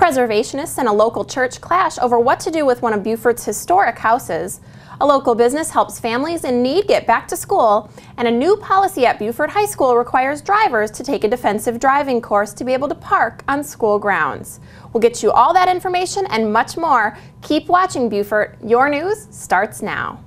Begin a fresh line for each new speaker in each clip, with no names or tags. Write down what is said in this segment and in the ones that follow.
Preservationists and a local church clash over what to do with one of Beaufort's historic houses. A local business helps families in need get back to school, and a new policy at Beaufort High School requires drivers to take a defensive driving course to be able to park on school grounds. We'll get you all that information and much more. Keep watching Beaufort. Your news starts now.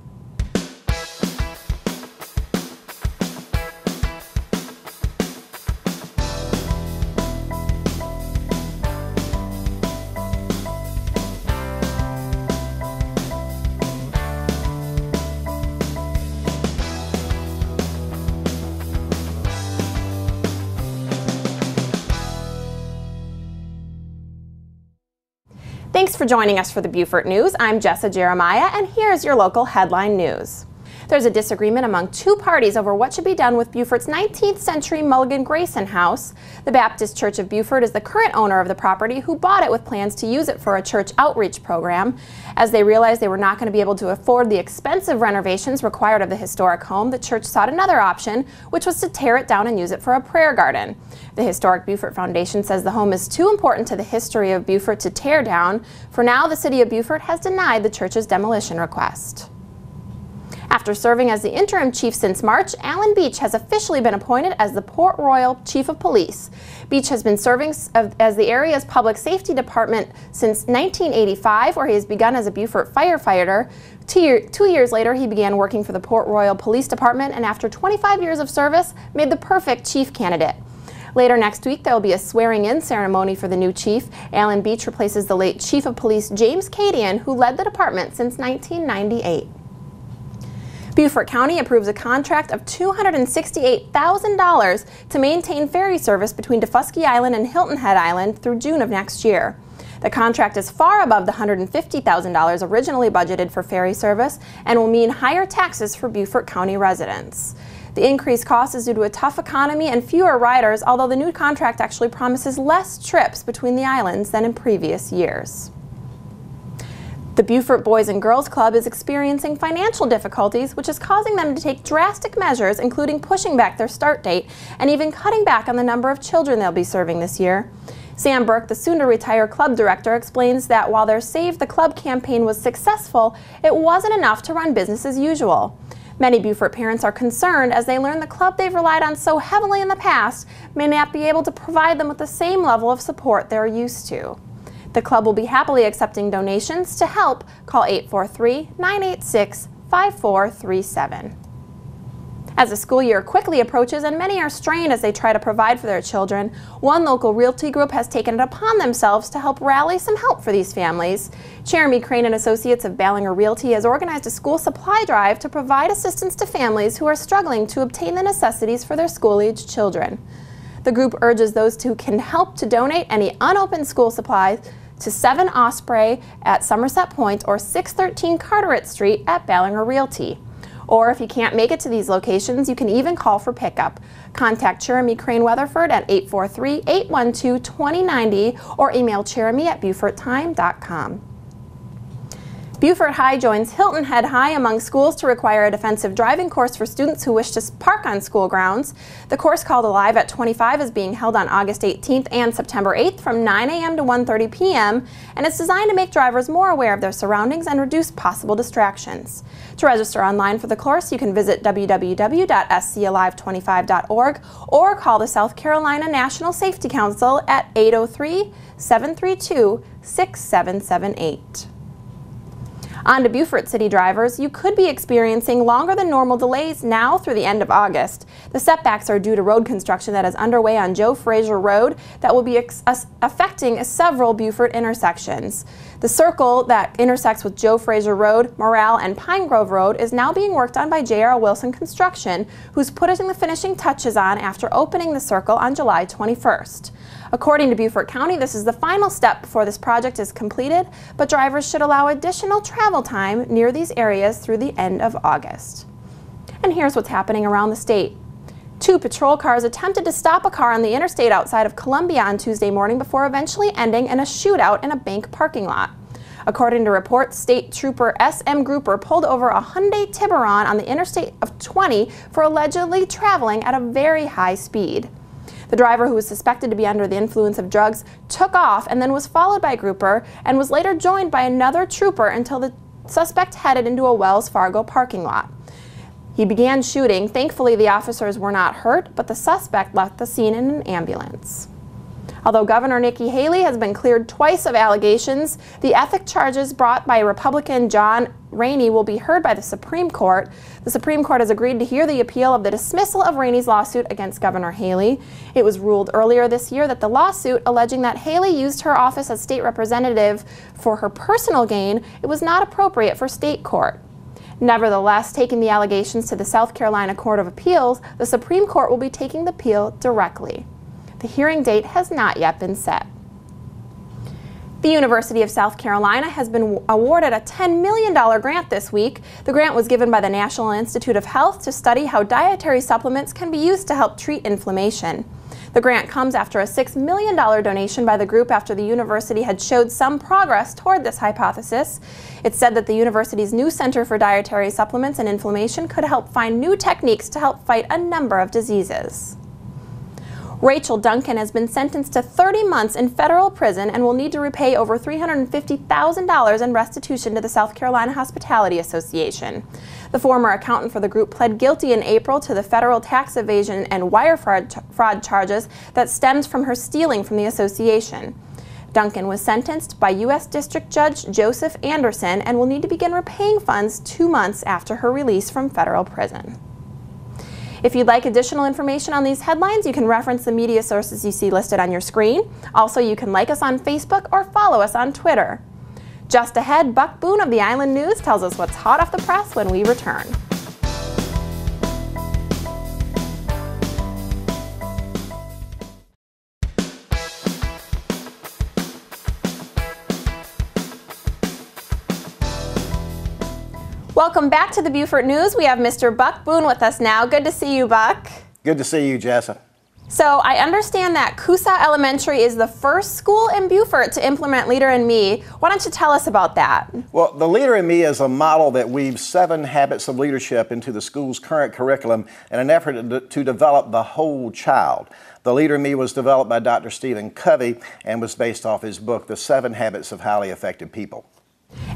Thanks for joining us for the Beaufort News. I'm Jessa Jeremiah, and here's your local headline news. There's a disagreement among two parties over what should be done with Beaufort's 19th century Mulligan Grayson house. The Baptist Church of Beaufort is the current owner of the property, who bought it with plans to use it for a church outreach program. As they realized they were not going to be able to afford the expensive renovations required of the historic home, the church sought another option, which was to tear it down and use it for a prayer garden. The Historic Beaufort Foundation says the home is too important to the history of Beaufort to tear down. For now, the City of Beaufort has denied the church's demolition request. After serving as the interim chief since March, Alan Beach has officially been appointed as the Port Royal Chief of Police. Beach has been serving as the area's public safety department since 1985, where he has begun as a Beaufort firefighter. 2 years later, he began working for the Port Royal Police Department, and after 25 years of service, made the perfect chief candidate. Later next week, there will be a swearing-in ceremony for the new chief. Alan Beach replaces the late Chief of Police James Cadian, who led the department since 1998. Beaufort County approves a contract of $268,000 to maintain ferry service between Defusky Island and Hilton Head Island through June of next year. The contract is far above the $150,000 originally budgeted for ferry service and will mean higher taxes for Beaufort County residents. The increased cost is due to a tough economy and fewer riders, although the new contract actually promises less trips between the islands than in previous years. The Beaufort Boys and Girls Club is experiencing financial difficulties, which is causing them to take drastic measures, including pushing back their start date and even cutting back on the number of children they'll be serving this year. Sam Burke, the soon-to-retire club director, explains that while their Save the Club campaign was successful, it wasn't enough to run business as usual. Many Beaufort parents are concerned as they learn the club they've relied on so heavily in the past may not be able to provide them with the same level of support they're used to. The club will be happily accepting donations. To help, call 843-986-5437. As the school year quickly approaches and many are strained as they try to provide for their children, one local realty group has taken it upon themselves to help rally some help for these families. Jeremy Crane and Associates of Ballinger Realty has organized a school supply drive to provide assistance to families who are struggling to obtain the necessities for their school-aged children. The group urges those who can help to donate any unopened school supplies to 7 Osprey at Somerset Point or 613 Carteret Street at Ballinger Realty. Or if you can't make it to these locations, you can even call for pickup. Contact Jeremy Crane Weatherford at 843-812-2090 or email jeremy@beauforttime.com. Beaufort High joins Hilton Head High among schools to require a defensive driving course for students who wish to park on school grounds. The course, called Alive at 25, is being held on August 18th and September 8th from 9 a.m. to 1:30 p.m. and it's designed to make drivers more aware of their surroundings and reduce possible distractions. To register online for the course, you can visit www.scalive25.org or call the South Carolina National Safety Council at 803-732-6778. On to Beaufort City drivers. You could be experiencing longer than normal delays now through the end of August. The setbacks are due to road construction that is underway on Joe Frazier Road that will be affecting several Beaufort intersections. The circle that intersects with Joe Frazier Road, Morale, and Pine Grove Road is now being worked on by J.R. Wilson Construction, who's putting the finishing touches on after opening the circle on July 21st. According to Beaufort County, this is the final step before this project is completed, but drivers should allow additional travel time near these areas through the end of August. And here's what's happening around the state. 2 patrol cars attempted to stop a car on the interstate outside of Columbia on Tuesday morning before eventually ending in a shootout in a bank parking lot. According to reports, State Trooper S.M. Grouper pulled over a Hyundai Tiburon on the Interstate of 20 for allegedly traveling at a very high speed. The driver, who was suspected to be under the influence of drugs, took off and then was followed by a grouper and was later joined by another trooper until the suspect headed into a Wells Fargo parking lot. He began shooting. Thankfully, the officers were not hurt, but the suspect left the scene in an ambulance. Although Governor Nikki Haley has been cleared twice of allegations, the ethics charges brought by Republican John Rainey will be heard by the Supreme Court. The Supreme Court has agreed to hear the appeal of the dismissal of Rainey's lawsuit against Governor Haley. It was ruled earlier this year that the lawsuit, alleging that Haley used her office as state representative for her personal gain, it was not appropriate for state court. Nevertheless, taking the allegations to the South Carolina Court of Appeals, the Supreme Court will be taking the appeal directly. The hearing date has not yet been set. The University of South Carolina has been awarded a $10 million grant this week. The grant was given by the National Institute of Health to study how dietary supplements can be used to help treat inflammation. The grant comes after a $6 million donation by the group after the university had showed some progress toward this hypothesis. It said that the university's new Center for Dietary Supplements and Inflammation could help find new techniques to help fight a number of diseases. Rachel Duncan has been sentenced to 30 months in federal prison and will need to repay over $350,000 in restitution to the South Carolina Hospitality Association. The former accountant for the group pled guilty in April to the federal tax evasion and wire fraud charges that stemmed from her stealing from the association. Duncan was sentenced by U.S. District Judge Joseph Anderson and will need to begin repaying funds 2 months after her release from federal prison. If you'd like additional information on these headlines, you can reference the media sources you see listed on your screen. Also, you can like us on Facebook or follow us on Twitter. Just ahead, Buck Boone of the Island News tells us what's hot off the press when we return. Welcome back to the Beaufort News. We have Mr. Buck Boone with us now. Good to see you, Buck.
Good to see you, Jessa.
So I understand that Coosa Elementary is the first school in Beaufort to implement Leader in Me. Why don't you tell us about that?
Well, the Leader in Me is a model that weaves 7 habits of leadership into the school's current curriculum in an effort to develop the whole child. The Leader in Me was developed by Dr. Stephen Covey and was based off his book, The 7 Habits of Highly Effective People.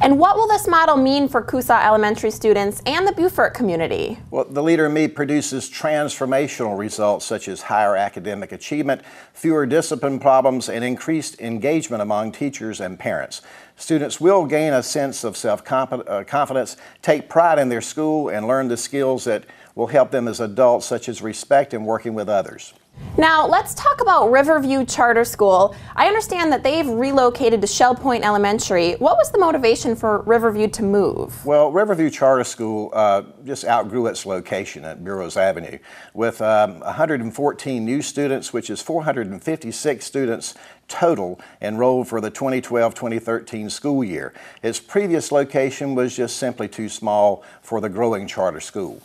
And what will this model mean for Coosa Elementary students and the Beaufort community?
Well, the Leader in Me produces transformational results such as higher academic achievement, fewer discipline problems, and increased engagement among teachers and parents. Students will gain a sense of self-confidence, take pride in their school, and learn the skills that will help them as adults, such as respect and working with others.
Now, let's talk about Riverview Charter School. I understand that they've relocated to Shell Point Elementary. What was the motivation for Riverview to move?
Well, Riverview Charter School just outgrew its location at Burroughs Avenue with 114 new students, which is 456 students total enrolled for the 2012-2013 school year. Its previous location was just simply too small for the growing charter school.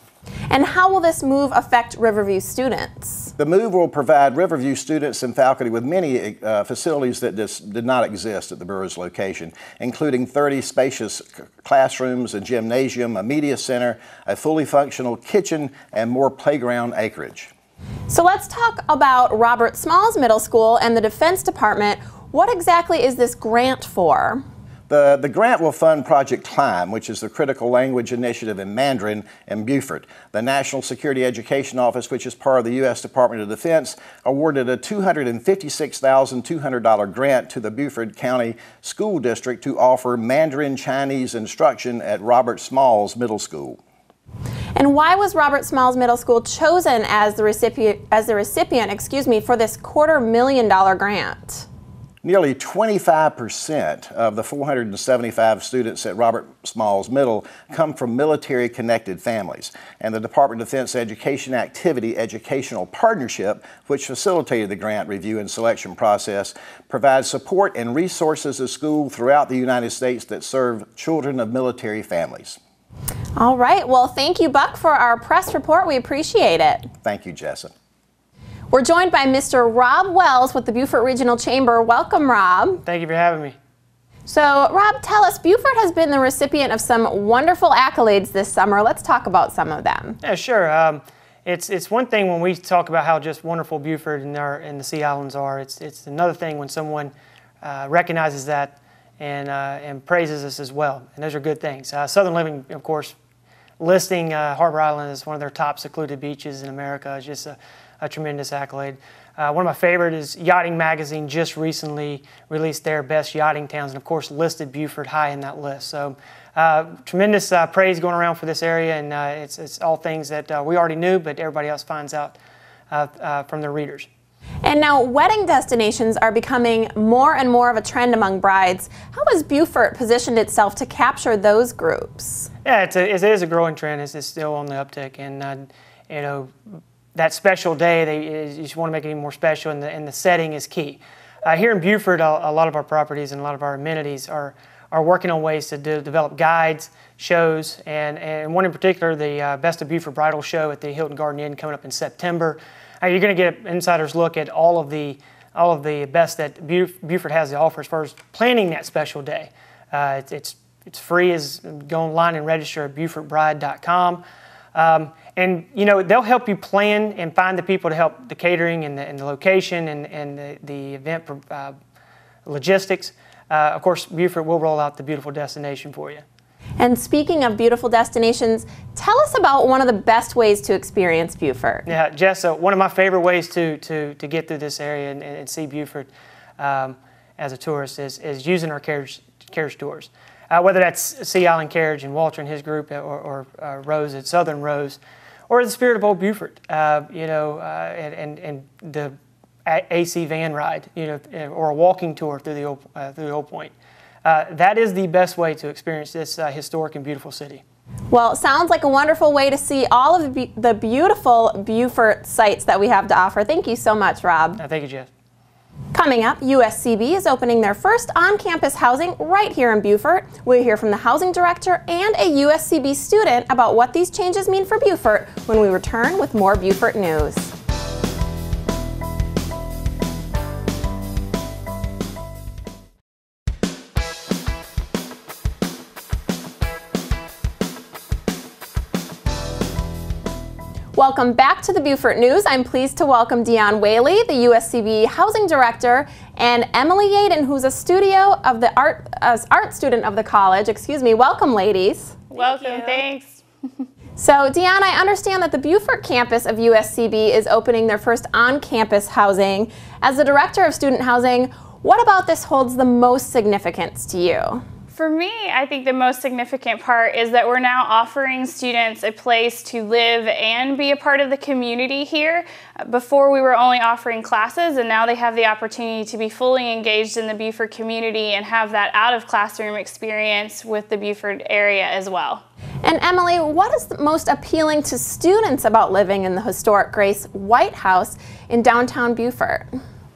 And how will this move affect Riverview students?
The move will provide Riverview students and faculty with many facilities that did not exist at the Burroughs location, including 30 spacious classrooms, a gymnasium, a media center, a fully functional kitchen, and more playground acreage.
So let's talk about Robert Smalls Middle School and the Defense Department. What exactly is this grant for?
The grant will fund Project Climb, which is the critical language initiative in Mandarin in Beaufort. The National Security Education Office, which is part of the U.S. Department of Defense, awarded a $256,200 grant to the Beaufort County School District to offer Mandarin Chinese instruction at Robert Smalls Middle School.
And why was Robert Smalls Middle School chosen as the recipient, for this $250,000 grant?
Nearly 25% of the 475 students at Robert Smalls Middle come from military-connected families, and the Department of Defense Education Activity Educational Partnership, which facilitated the grant review and selection process, provides support and resources to schools throughout the United States that serve children of military families.
All right. Well, thank you, Buck, for our press report. We appreciate it.
Thank you, Jessa.
We're joined by Mr. Robb Wells with the Beaufort Regional Chamber. Welcome, Robb.
Thank you for having me.
So, Robb, tell us, Beaufort has been the recipient of some wonderful accolades this summer. Let's talk about some of them.
Yeah, sure. it's one thing when we talk about how just wonderful Beaufort and the Sea Islands are. It's another thing when someone recognizes that and praises us as well, and those are good things. Southern Living, of course, listing Harbor Island as one of their top secluded beaches in America is just a tremendous accolade. One of my favorite is Yachting Magazine just recently released their best yachting towns and of course listed Beaufort high in that list. So tremendous praise going around for this area, and it's all things that we already knew, but everybody else finds out from their readers.
And now wedding destinations are becoming more and more of a trend among brides. How has Beaufort positioned itself to capture those groups? Yeah,
it is a growing trend. It's still on the uptick, and you know, that special day, you just want to make it even more special, and the setting is key. Here in Beaufort, a lot of our properties and a lot of our amenities are working on ways to develop guides, shows, and one in particular, the Best of Beaufort Bridal Show at the Hilton Garden Inn coming up in September. You're going to get an insider's look at all of the best that Beaufort has to offer as far as planning that special day. It's free. Go online and register at BeaufortBride.com. And you know, they'll help you plan and find the people to help the catering and the location and the event logistics. Of course, Beaufort will roll out the beautiful destination for you.
And speaking of beautiful destinations, tell us about one of the best ways to experience Beaufort.
Yeah, Jessa, one of my favorite ways to get through this area and see Beaufort as a tourist is using our carriage tours. Whether that's Sea Island Carriage and Walter and his group, or Rose at Southern Rose, or the Spirit of Old Beaufort, you know, and the AC van ride, you know, or a walking tour through the Old Point. That is the best way to experience this historic and beautiful city.
Well, it sounds like a wonderful way to see all of the beautiful Beaufort sites that we have to offer. Thank you so much, Rob.
Thank you, Jess.
Coming up, USCB is opening their first on-campus housing right here in Beaufort. We'll hear from the housing director and a USCB student about what these changes mean for Beaufort when we return with more Beaufort news. Welcome back to the Beaufort News. I'm pleased to welcome Deonne Whaley, the USCB Housing Director, and Emily Yaden, who's a art student of the college. Excuse me. Welcome, ladies.
Welcome. Thanks.
So, Deonne, I understand that the Beaufort campus of USCB is opening their first on-campus housing. As the Director of Student Housing, what about this holds the most significance to you?
For me, I think the most significant part is that we're now offering students a place to live and be a part of the community here. Before we were only offering classes, and now they have the opportunity to be fully engaged in the Beaufort community and have that out-of-classroom experience with the Beaufort area as well.
And Emily, what is most appealing to students about living in the historic Grace White House in downtown Beaufort?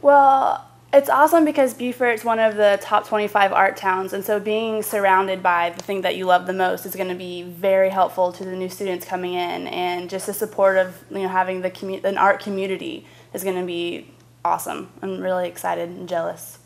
Well, it's awesome because Beaufort's one of the top 25 art towns, and so being surrounded by the thing that you love the most is going to be very helpful to the new students coming in, and just the support of having an art community is going to be awesome. I'm really excited and jealous.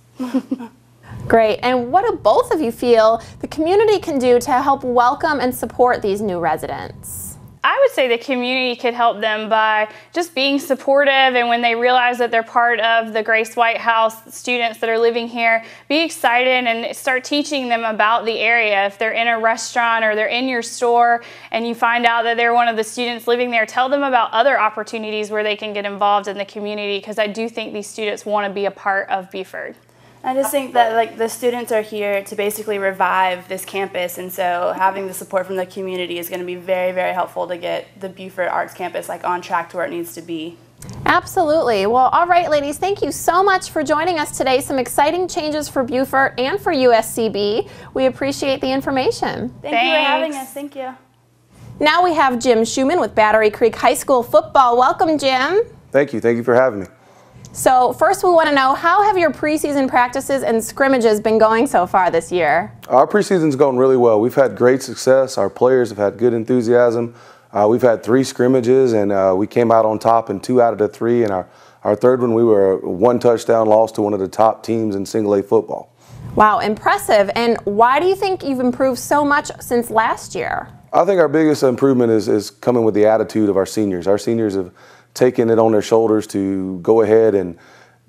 Great. And what do both of you feel the community can do to help welcome and support these new residents?
I would say the community could help them by just being supportive, and when they realize that they're part of the Grace White House, students that are living here, be excited and start teaching them about the area. If they're in a restaurant or they're in your store and you find out that they're one of the students living there, tell them about other opportunities where they can get involved in the community, because I do think these students want to be a part of Beaufort.
I just think that the students are here to basically revive this campus, and so having the support from the community is going to be very, very helpful to get the Beaufort Arts Campus on track to where it needs to be.
Absolutely. Well, all right, ladies, thank you so much for joining us today. Some exciting changes for Beaufort and for USCB. We appreciate the information.
Thank you for having us. Thank you.
Now we have Jim Shuman with Battery Creek High School football. Welcome, Jim.
Thank you. Thank you for having me.
So first we want to know, how have your preseason practices and scrimmages been going so far this year? Our
preseason's going really well. We've had great success. Our players have had good enthusiasm. We've had 3 scrimmages, and we came out on top in 2 out of the 3. And our third one, we were 1 touchdown loss to one of the top teams in single A football.
Wow, impressive. And why do you think you've improved so much since last year?
I think our biggest improvement is coming with the attitude of our seniors. Our seniors have taken it on their shoulders to go ahead and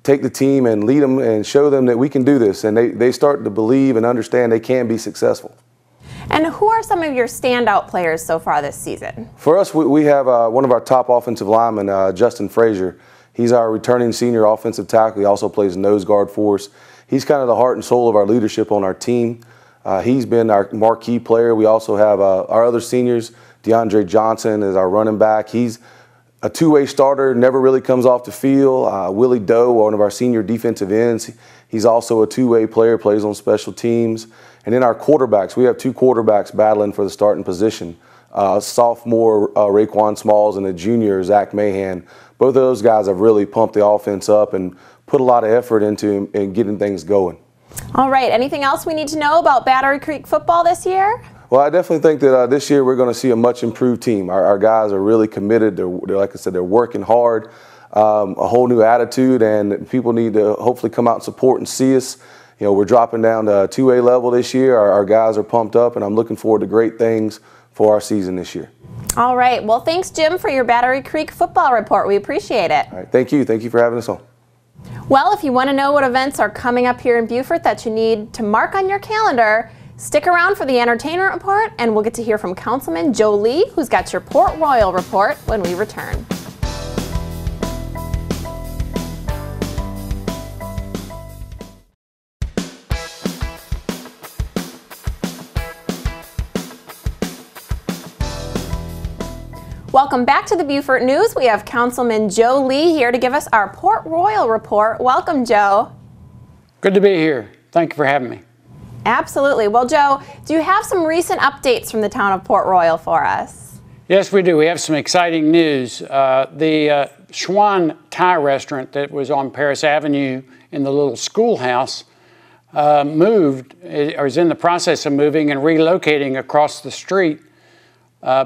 take the team and lead them and show them that we can do this. And they start to believe and understand they can be successful.
And who are some of your standout players so far this season?
For us, we have one of our top offensive linemen, Justin Frazier. He's our returning senior offensive tackle. He also plays nose guard for us. He's kind of the heart and soul of our leadership on our team. He's been our marquee player. We also have our other seniors. DeAndre Johnson is our running back. He's a two-way starter, never really comes off the field. Willie Doe, one of our senior defensive ends, he's also a two-way player, plays on special teams. And then our quarterbacks, we have two quarterbacks battling for the starting position. Sophomore Raekwon Smalls and a junior Zach Mahan. Both of those guys have really pumped the offense up and put a lot of effort into getting things going.
All right, anything else we need to know about Battery Creek football this year?
Well, I definitely think that this year we're going to see a much improved team. Our guys are really committed. They're, like I said, they're working hard, a whole new attitude, and people need to hopefully come out and support and see us. You know, we're dropping down to 2A level this year. Our guys are pumped up, and I'm looking forward to great things for our season this year.
All right. Well, thanks, Jim, for your Battery Creek football report. We appreciate it.
All right. Thank you. Thank you for having us on.
Well, if you want to know what events are coming up here in Beaufort that you need to mark on your calendar, stick around for the entertainment report, and we'll get to hear from Councilman Joe Lee, who's got your Port Royal report when we return. Welcome back to the Beaufort News. We have Councilman Joe Lee here to give us our Port Royal report. Welcome, Joe.
Good to be here. Thank you for having me.
Absolutely. Well, Joe, do you have some recent updates from the town of Port Royal for us?
Yes, we do. We have some exciting news. The Shuman Thai restaurant that was on Paris Avenue in the little schoolhouse moved, or is in the process of moving and relocating across the street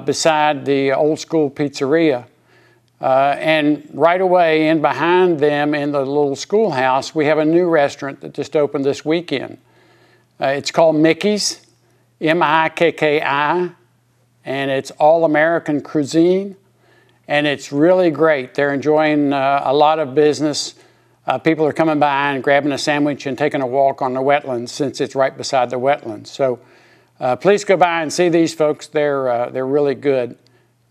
beside the old school pizzeria. And right away in behind them in the little schoolhouse, we have a new restaurant that just opened this weekend. It's called Mickey's, M-I-K-K-I, and it's all-American cuisine, and it's really great. They're enjoying a lot of business. People are coming by and grabbing a sandwich and taking a walk on the wetlands since it's right beside the wetlands. So please go by and see these folks. They're really good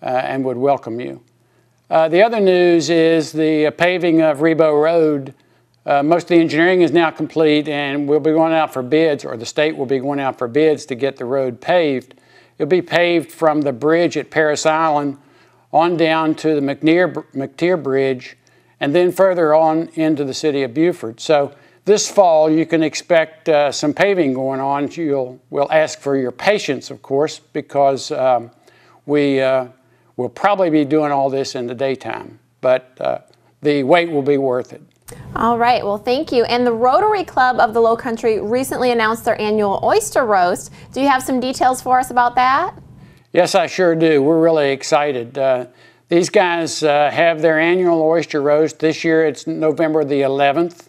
and would welcome you. The other news is the paving of Rebo Road. Most of the engineering is now complete, and we'll be going out for bids, or the state will be going out for bids to get the road paved. It'll be paved from the bridge at Paris Island on down to the McTier Bridge, and then further on into the city of Beaufort. So this fall, you can expect some paving going on. We'll ask for your patience, of course, because we'll probably be doing all this in the daytime, but the wait will be worth it.
All right, well, thank you. And the Rotary Club of the Low Country recently announced their annual oyster roast. Do you have some details for us about that?
Yes, I sure do. We're really excited. These guys have their annual oyster roast. This year it's November the 11th.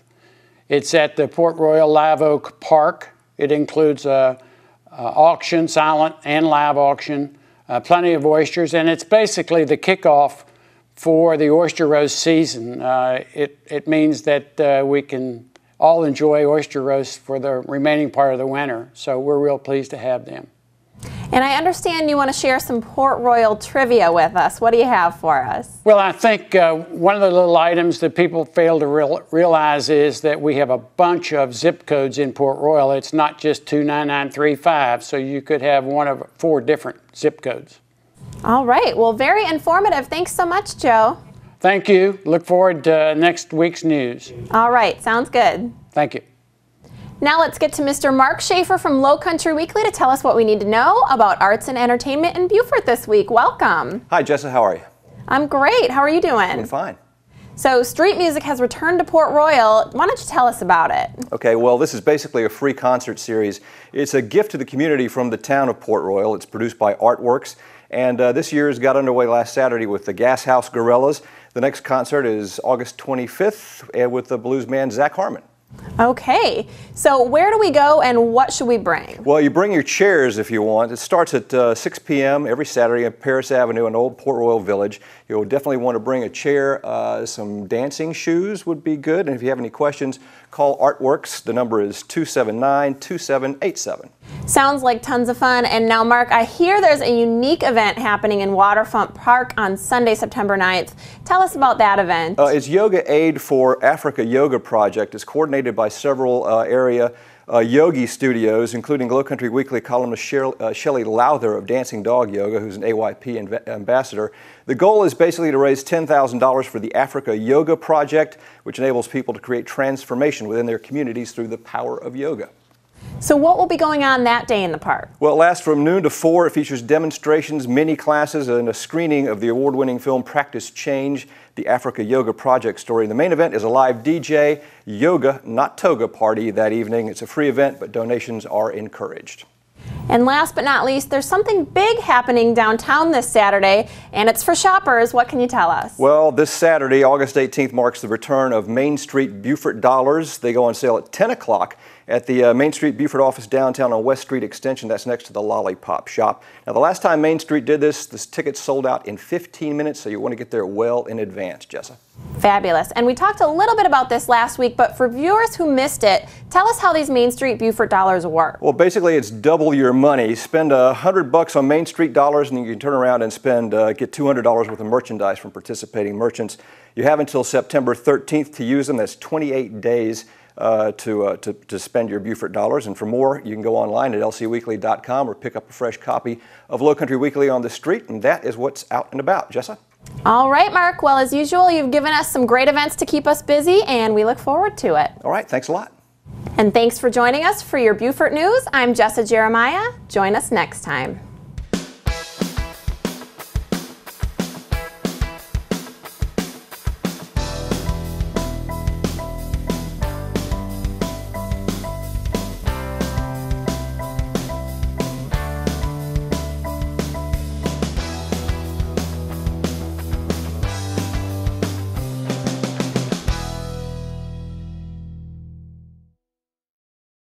It's at the Port Royal Live Oak Park. It includes an auction, silent and live auction, plenty of oysters, and it's basically the kickoff for the oyster roast season. It means that we can all enjoy oyster roast for the remaining part of the winter, so we're real pleased to have them.
And I understand you want to share some Port Royal trivia with us. What do you have for us?
Well, I think one of the little items that people fail to realize is that we have a bunch of zip codes in Port Royal. It's not just 29935, so you could have one of 4 different zip codes.
All right. Well, very informative. Thanks so much, Joe.
Thank you. Look forward to next week's news.
All right. Sounds good.
Thank you.
Now let's get to Mr. Mark Shaffer from Low Country Weekly to tell us what we need to know about arts and entertainment in Beaufort this week. Welcome.
Hi, Jessa. How are you?
I'm great. How are you doing?
I'm fine.
So street music has returned to Port Royal. Why don't you tell us about it?
Okay, well, this is basically a free concert series. It's a gift to the community from the town of Port Royal. It's produced by Artworks, and this year's got underway last Saturday with the Gas House Gorillas. The next concert is August 25th with the bluesman Zach Harmon.
Okay, so where do we go and what should we bring?
Well, you bring your chairs if you want. It starts at 6 p.m. every Saturday at Paris Avenue in Old Port Royal Village. You'll definitely want to bring a chair. Some dancing shoes would be good. And if you have any questions, call Artworks. The number is 279-2787.
Sounds like tons of fun. And now, Mark, I hear there's a unique event happening in Waterfront Park on Sunday, September 9th. Tell us about that event.
It's Yoga Aid for Africa Yoga Project. It's coordinated by several area yogi studios, including Glow Country Weekly columnist Shelley Lowther of Dancing Dog Yoga, who's an AYP ambassador. The goal is basically to raise $10,000 for the Africa Yoga Project, which enables people to create transformation within their communities through the power of yoga.
So what will be going on that day in the park?
Well, it lasts from noon to 4. It features demonstrations, mini classes, and a screening of the award-winning film Practice Change, the Africa Yoga Project story. The main event is a live DJ, yoga, not toga party that evening. It's a free event, but donations are encouraged.
And last but not least, there's something big happening downtown this Saturday, and it's for shoppers. What can you tell us?
Well, this Saturday, August 18th, marks the return of Main Street Beaufort dollars. They go on sale at 10 o'clock at the Main Street Beaufort office downtown on West Street Extension. That's next to the Lollipop Shop. Now, the last time Main Street did this tickets sold out in 15 minutes, so you want to get there well in advance, Jessa.
Fabulous. And we talked a little bit about this last week, but for viewers who missed it, tell us how these Main Street Beaufort dollars work.
Well, basically, it's double your money. Spend $100 on Main Street dollars, and you can turn around and get $200 worth of merchandise from participating merchants. You have until September 13th to use them. That's 28 days to spend your Beaufort dollars. And for more, you can go online at lcweekly.com or pick up a fresh copy of Low Country Weekly on the street. And that is what's out and about. Jessa?
All right, Mark. Well, as usual, you've given us some great events to keep us busy, and we look forward to it.
All right. Thanks a lot.
And thanks for joining us for your Beaufort News. I'm Jessa Jeremiah. Join us next time.